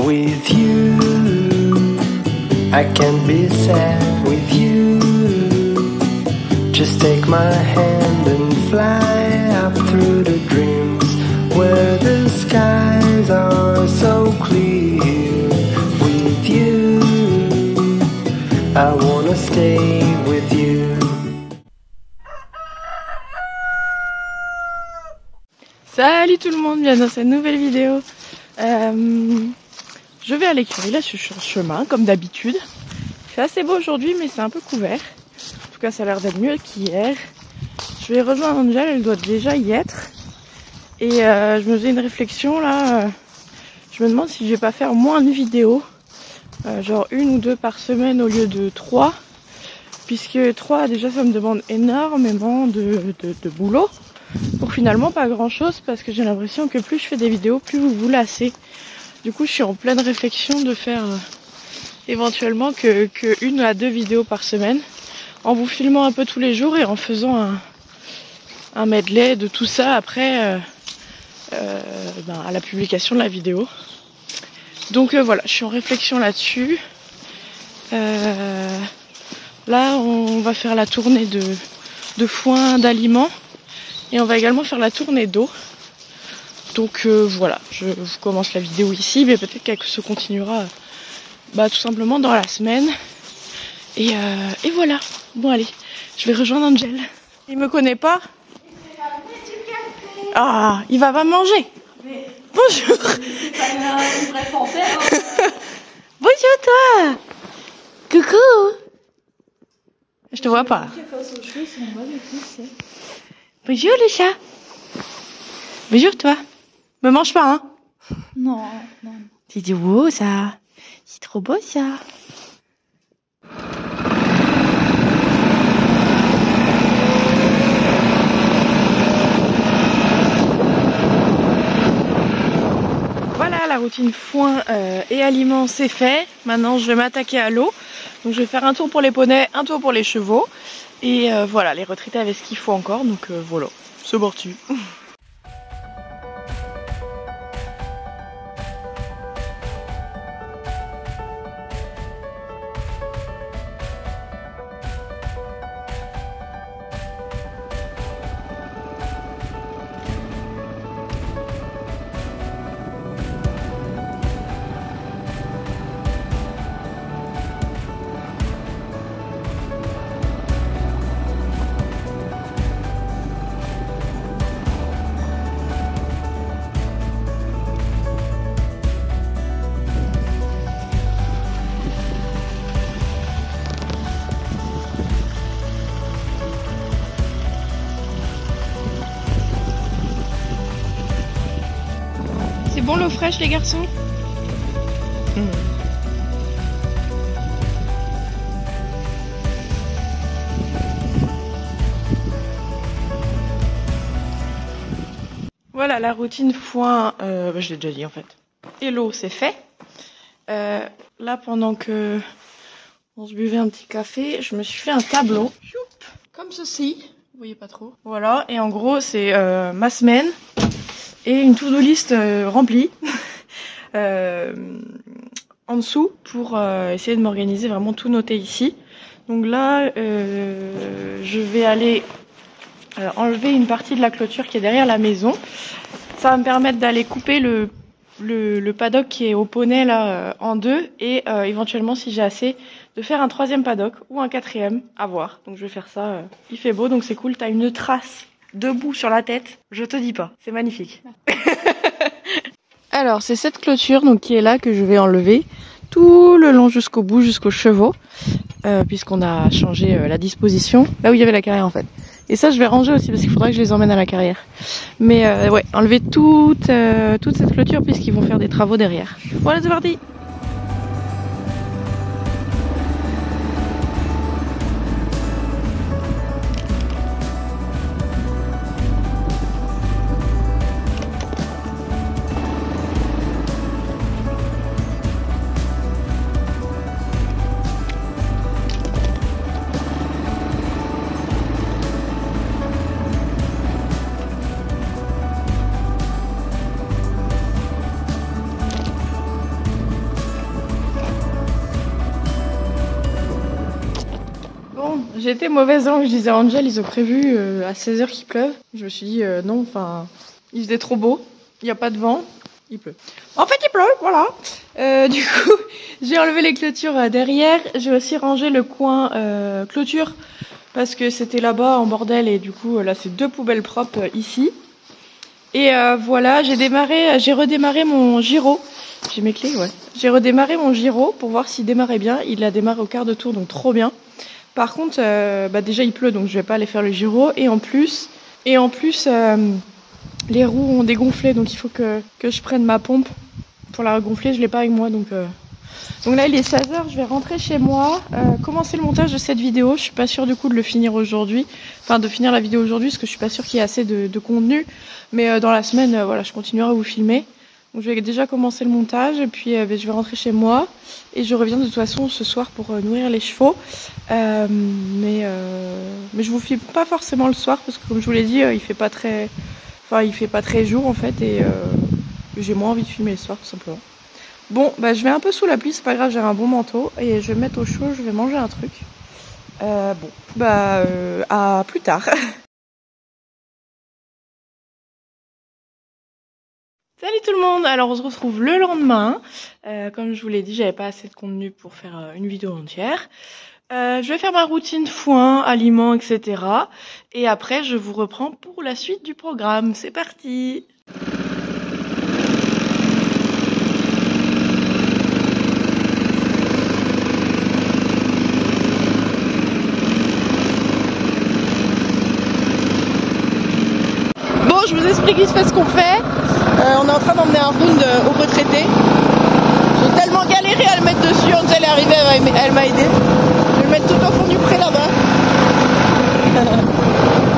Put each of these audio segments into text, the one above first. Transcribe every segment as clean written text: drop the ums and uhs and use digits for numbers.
with you. I can't be sad with you. Just take my hand and fly up through the dreams where the skies are so clear. With you, I wanna stay with you. Salut tout le monde, bienvenue dans cette nouvelle vidéo. Je vais à l'écurie, là je suis sur le chemin comme d'habitude. Il fait assez beau aujourd'hui mais c'est un peu couvert. En tout cas ça a l'air d'être mieux qu'hier. Je vais rejoindre Angel, elle doit déjà y être. Et je me faisais une réflexion là. Je me demande si je vais pas faire moins de vidéos. Genre 1 ou 2 par semaine au lieu de 3. Puisque 3 déjà ça me demande énormément de boulot. Pour finalement pas grand chose parce que j'ai l'impression que plus je fais des vidéos, plus vous vous lassez. Du coup je suis en pleine réflexion de faire éventuellement que 1 à 2 vidéos par semaine. En vous filmant un peu tous les jours et en faisant un medley de tout ça après à la publication de la vidéo. Donc voilà, je suis en réflexion là-dessus. Là on va faire la tournée de foin d'aliments. Et on va également faire la tournée d'eau. Donc voilà, je vous commence la vidéo ici, mais peut-être qu'elle se continuera tout simplement dans la semaine. Et voilà, bon allez, je vais rejoindre Angel. Il me connaît pas? Ah, il va pas manger. Mais... Bonjour. C'est pas une vraie panthère. Hein. Bonjour toi. Coucou. Je te vois pas. Bonjour le chat. Bonjour toi. Me mange pas hein. Non, non. C'est beau ça. C'est trop beau ça. Voilà, la routine foin et aliments c'est fait. Maintenant je vais m'attaquer à l'eau. Donc je vais faire un tour pour les poneys, un tour pour les chevaux. Et voilà, les retraités avaient ce qu'il faut encore, donc voilà, c'est parti. C'est bon l'eau fraîche les garçons? Voilà la routine foin, je l'ai déjà dit en fait. Et l'eau c'est fait. Là pendant que on se buvait un petit café, je me suis fait un tableau. Comme ceci, vous voyez pas trop. Voilà, et en gros c'est ma semaine. Et une to-do list remplie en dessous pour essayer de m'organiser, vraiment tout noter ici. Donc là, je vais aller enlever une partie de la clôture qui est derrière la maison. Ça va me permettre d'aller couper le paddock qui est au poney là en 2 et éventuellement si j'ai assez de faire un 3e paddock ou un 4e, à voir. Donc je vais faire ça, il fait beau donc c'est cool, t'as une trace debout sur la tête, je te dis pas, c'est magnifique. Alors c'est cette clôture donc qui est là que je vais enlever tout le long jusqu'au bout, jusqu'aux chevaux, puisqu'on a changé la disposition, là où il y avait la carrière en fait. Et ça je vais ranger aussi parce qu'il faudra que je les emmène à la carrière. Mais ouais, enlever toute cette clôture puisqu'ils vont faire des travaux derrière. Voilà, c'est parti. J'ai été mauvaise langue, je disais à Angel, ils ont prévu à 16h qu'il pleuve. Je me suis dit non, enfin, il faisait trop beau, il n'y a pas de vent, il pleut. En fait, il pleut, voilà. Du coup, j'ai enlevé les clôtures derrière. J'ai aussi rangé le coin clôture parce que c'était là-bas en bordel et du coup, là, c'est 2 poubelles propres ici. Et voilà, j'ai redémarré mon gyro. J'ai mes clés, ouais. J'ai redémarré mon gyro pour voir s'il démarrait bien. Il a démarré au quart de tour, donc trop bien. Par contre, déjà il pleut, donc je vais pas aller faire le gyro. Et en plus, les roues ont dégonflé, donc il faut que je prenne ma pompe pour la regonfler. Je l'ai pas avec moi, donc là il est 16h, je vais rentrer chez moi, commencer le montage de cette vidéo. Je suis pas sûre du coup de le finir aujourd'hui, enfin de finir la vidéo aujourd'hui, parce que je suis pas sûre qu'il y ait assez de contenu. Mais dans la semaine, voilà, je continuerai à vous filmer. Donc je vais déjà commencer le montage et puis je vais rentrer chez moi et je reviens de toute façon ce soir pour nourrir les chevaux. Mais je vous filme pas forcément le soir parce que comme je vous l'ai dit, il fait pas très jour en fait et j'ai moins envie de filmer le soir tout simplement. Bon, je vais un peu sous la pluie, c'est pas grave, j'ai un bon manteau et je vais me mettre au chaud, je vais manger un truc. À plus tard. Salut tout le monde, alors on se retrouve le lendemain. Comme je vous l'ai dit, j'avais pas assez de contenu pour faire une vidéo entière. Je vais faire ma routine foin, aliments, etc. Et après je vous reprends pour la suite du programme. C'est parti! Bon, je vous explique vite fait ce qu'on fait. On est en train d'emmener un round au retraité. J'ai tellement galéré à le mettre dessus, Angel est arrivée, elle m'a aidé. Je vais le mettre tout au fond du pré là-bas.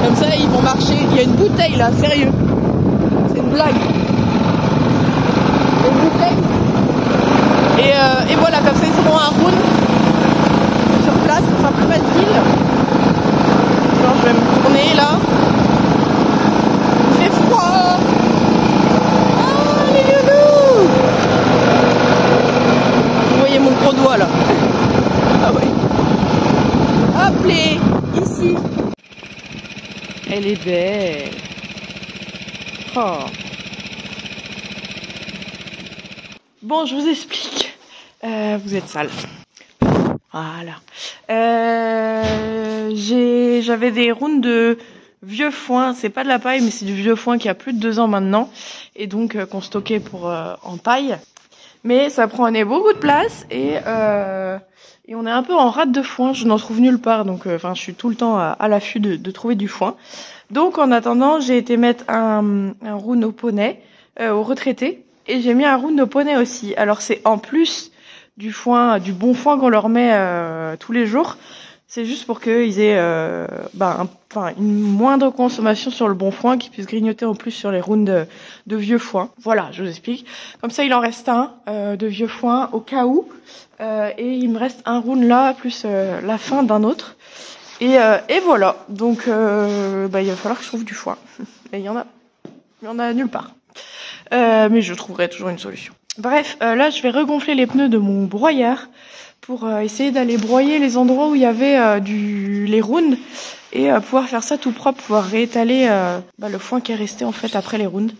Comme ça, ils vont marcher. Il y a une bouteille là, sérieux. C'est une blague. Il y a une bouteille. Et voilà, comme ça, ils feront un round sur place, ce sera plus facile. Alors, je vais me tourner là. Il fait froid. Vous voyez mon gros doigt là. Ah ouais. Hop les, ici. Elle est belle. Oh. Bon, je vous explique. Vous êtes sale. Voilà. J'avais des rounds de vieux foin, c'est pas de la paille mais c'est du vieux foin qui a plus de 2 ans maintenant et donc qu'on stockait pour en paille, mais ça prenait beaucoup de place et on est un peu en rate de foin, je n'en trouve nulle part, donc je suis tout le temps à l'affût de trouver du foin. Donc en attendant j'ai été mettre un round au poney au retraité et j'ai mis un round au poney aussi. Alors c'est en plus du foin, du bon foin qu'on leur met tous les jours. C'est juste pour qu'ils aient une moindre consommation sur le bon foin, qu'ils puissent grignoter en plus sur les rounds de vieux foin. Voilà, je vous explique. Comme ça, il en reste un de vieux foin au cas où. Et il me reste un round là, plus la fin d'un autre. Et voilà. Donc, il va falloir que je trouve du foin. Et il y en a nulle part. Mais je trouverai toujours une solution. Bref, là, je vais regonfler les pneus de mon broyeur pour essayer d'aller broyer les endroits où il y avait les rounds et pouvoir faire ça tout propre, pouvoir réétaler le foin qui est resté en fait après les rounds.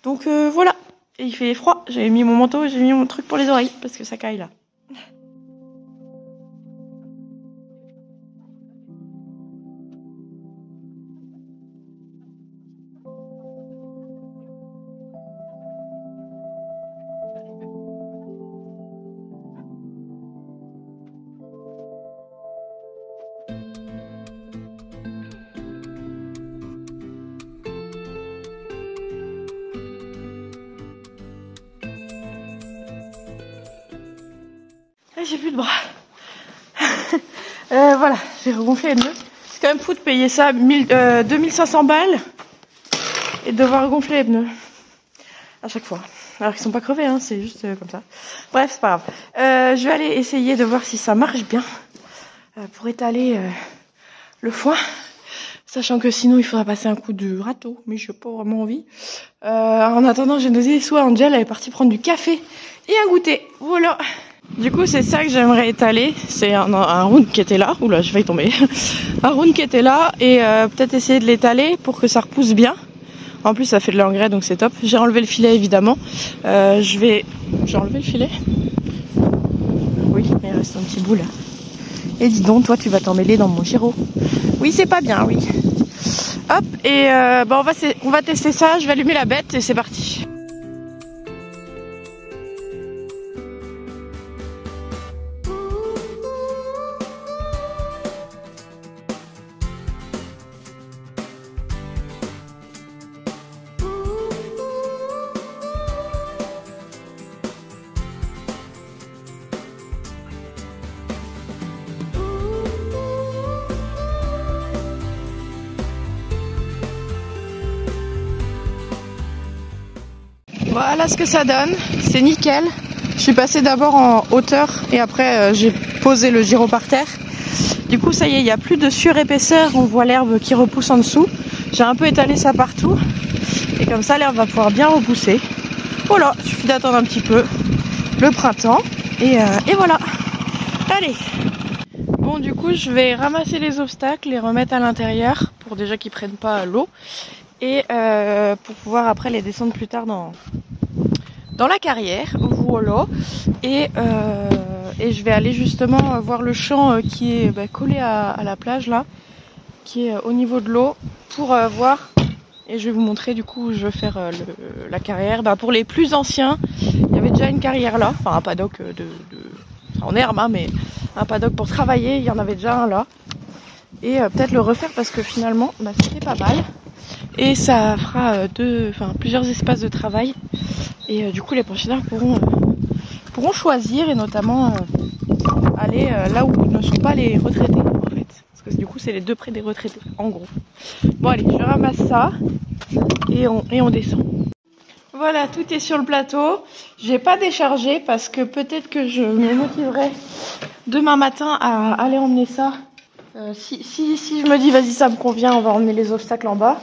Donc voilà, et il fait froid, j'ai mis mon manteau, j'ai mis mon truc pour les oreilles parce que ça caille là. J'ai plus de bras. Voilà, j'ai regonflé les pneus. C'est quand même fou de payer ça 2500 balles et de devoir gonfler les pneus à chaque fois. Alors qu'ils sont pas crevés, hein, c'est juste comme ça. Bref, c'est pas grave. Je vais aller essayer de voir si ça marche bien pour étaler le foin. Sachant que sinon il faudra passer un coup de râteau, mais j'ai pas vraiment envie. En attendant, j'ai dosé soit Angel, elle est partie prendre du café et un goûter. Voilà. Du coup, c'est ça que j'aimerais étaler. C'est un round qui était là. Oula, j'ai failli tomber. Un round qui était là et peut-être essayer de l'étaler pour que ça repousse bien. En plus, ça fait de l'engrais, donc c'est top. J'ai enlevé le filet, évidemment. J'ai enlevé le filet. Oui, mais il reste un petit bout là. Et dis donc, toi, tu vas t'emmêler dans mon giro. Oui, c'est pas bien, oui. Hop, et on va tester ça. Je vais allumer la bête et c'est parti. Voilà ce que ça donne, c'est nickel. Je suis passée d'abord en hauteur et après j'ai posé le gyro par terre. Du coup ça y est, il n'y a plus de surépaisseur, on voit l'herbe qui repousse en dessous. J'ai un peu étalé ça partout et comme ça l'herbe va pouvoir bien repousser. Voilà, il suffit d'attendre un petit peu le printemps et voilà. Allez. Bon, du coup je vais ramasser les obstacles, les remettre à l'intérieur pour déjà qu'ils prennent pas l'eau. Et pour pouvoir après les descendre plus tard dans la carrière, voilà. Et je vais aller justement voir le champ qui est collé à la plage là, qui est au niveau de l'eau, pour voir. Et je vais vous montrer du coup où je vais faire la carrière. Pour les plus anciens, il y avait déjà une carrière là, enfin un paddock en herbe, hein, mais un paddock pour travailler, il y en avait déjà un là. Et peut-être le refaire parce que finalement c'était pas mal. Et ça fera plusieurs espaces de travail. Et du coup les pensionnaires pourront choisir et notamment aller là où ne sont pas les retraités en fait. Parce que du coup c'est les deux près des retraités en gros. Bon allez, je ramasse ça et on descend. Voilà, tout est sur le plateau. J'ai pas déchargé parce que peut-être que je me motiverai demain matin à aller emmener ça. Si je me dis vas-y ça me convient, on va emmener les obstacles en bas.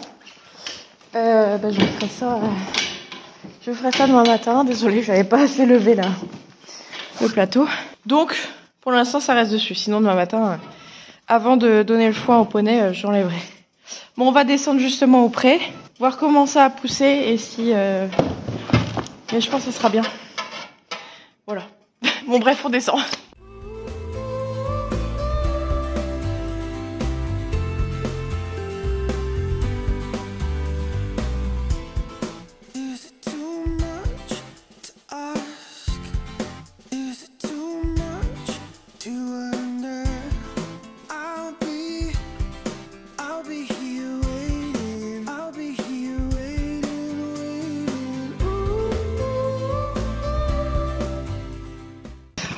Je ferai ça demain matin. Désolée, j'avais pas assez levé là le plateau. Donc pour l'instant ça reste dessus. Sinon demain matin, avant de donner le foin au poney, j'enlèverai. Bon, on va descendre justement au pré, voir comment ça a poussé et si. Mais je pense que ça sera bien. Voilà. Bon bref, on descend.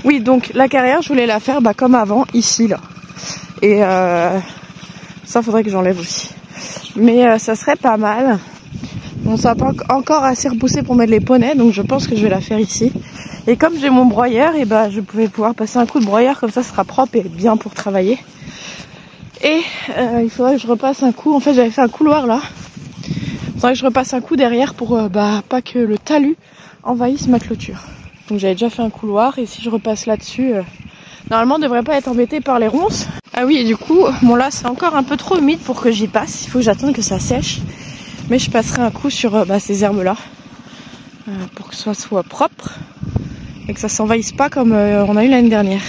Oui, donc la carrière, je voulais la faire comme avant, ici, là. Et ça, faudrait que j'enlève aussi. Mais ça serait pas mal. Bon, ça n'a pas encore assez repoussé pour mettre les poneys, donc je pense que je vais la faire ici. Et comme j'ai mon broyeur, et je pouvais pouvoir passer un coup de broyeur, comme ça sera propre et bien pour travailler. Et il faudrait que je repasse un coup. En fait, j'avais fait un couloir là. Il faudrait que je repasse un coup derrière pour pas que le talus envahisse ma clôture. Donc j'avais déjà fait un couloir et si je repasse là-dessus, normalement on ne devrait pas être embêté par les ronces. Ah oui, et du coup, bon là c'est encore un peu trop humide pour que j'y passe. Il faut que j'attende que ça sèche. Mais je passerai un coup sur ces herbes là pour que ça soit propre et que ça s'envahisse pas comme on a eu l'année dernière.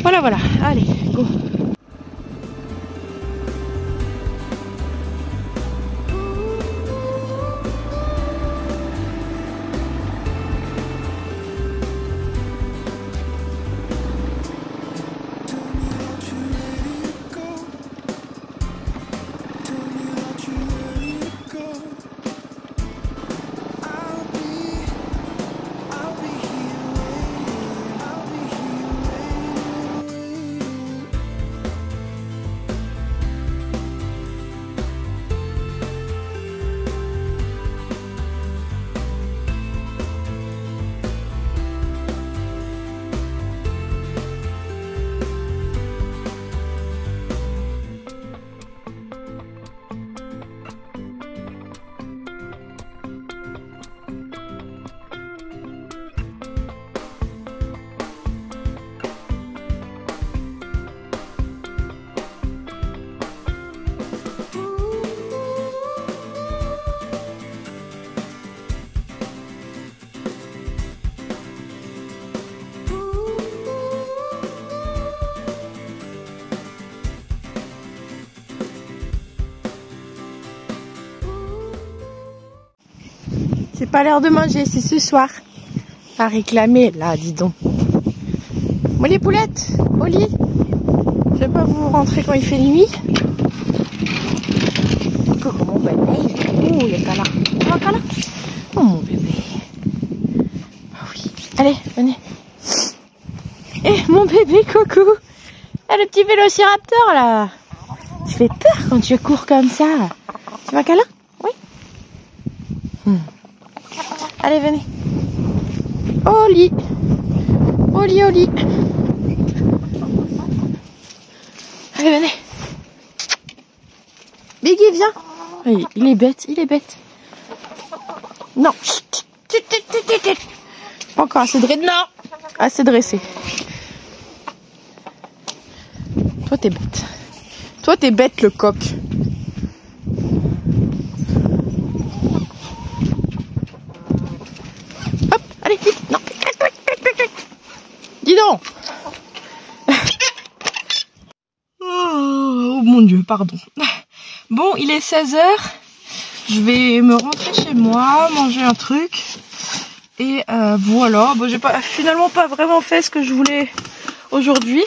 Voilà, allez, go. pas l'heure de manger, c'est ce soir. Pas réclamer, là, dis donc. Bon, les poulettes, au lit. Je vais pas vous rentrer quand il fait nuit. Coucou mon bébé. Oh, il y a Kala. Oh, Kala. Oh, mon bébé. Ah oui. Allez, venez. Eh, mon bébé, coucou. Ah, le petit vélociraptor, là. Tu fais peur quand tu cours comme ça. Tu vas câlin? Oui. Allez, venez. Au lit. Au lit, au lit. Allez, venez. Biggie, viens. Oui, il est bête, il est bête. Non. Pas encore assez dressé. Non. Assez dressé. Toi, t'es bête. Toi, t'es bête, le coq. Hop, allez, vite. Non. Dis donc. Oh mon Dieu, pardon. Bon, il est 16h. Je vais me rentrer chez moi, manger un truc. Et voilà. Bon, j'ai finalement pas vraiment fait ce que je voulais aujourd'hui.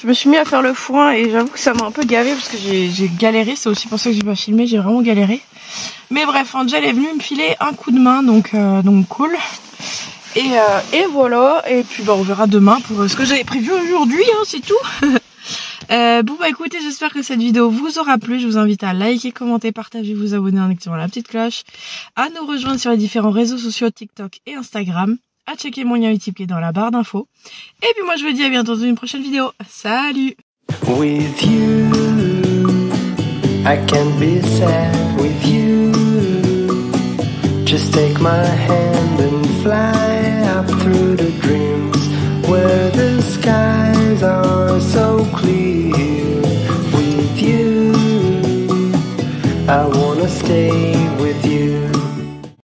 Je me suis mis à faire le foin et j'avoue que ça m'a un peu gavé parce que j'ai galéré. C'est aussi pour ça que j'ai pas filmé, j'ai vraiment galéré. Mais bref, Angel est venu me filer un coup de main, donc cool. Et voilà, et puis bah, on verra demain pour ce que j'avais prévu aujourd'hui, hein, c'est tout. Bon bah écoutez, j'espère que cette vidéo vous aura plu. Je vous invite à liker, commenter, partager, vous abonner en activant la petite cloche, à nous rejoindre sur les différents réseaux sociaux TikTok et Instagram, à checker mon lien YouTube qui est dans la barre d'infos. Et puis moi je vous dis à bientôt dans une prochaine vidéo. Salut! With you, I can be sad with you. Just take my hand and fly up through the dreams where the skies are so clear. With you, I wanna stay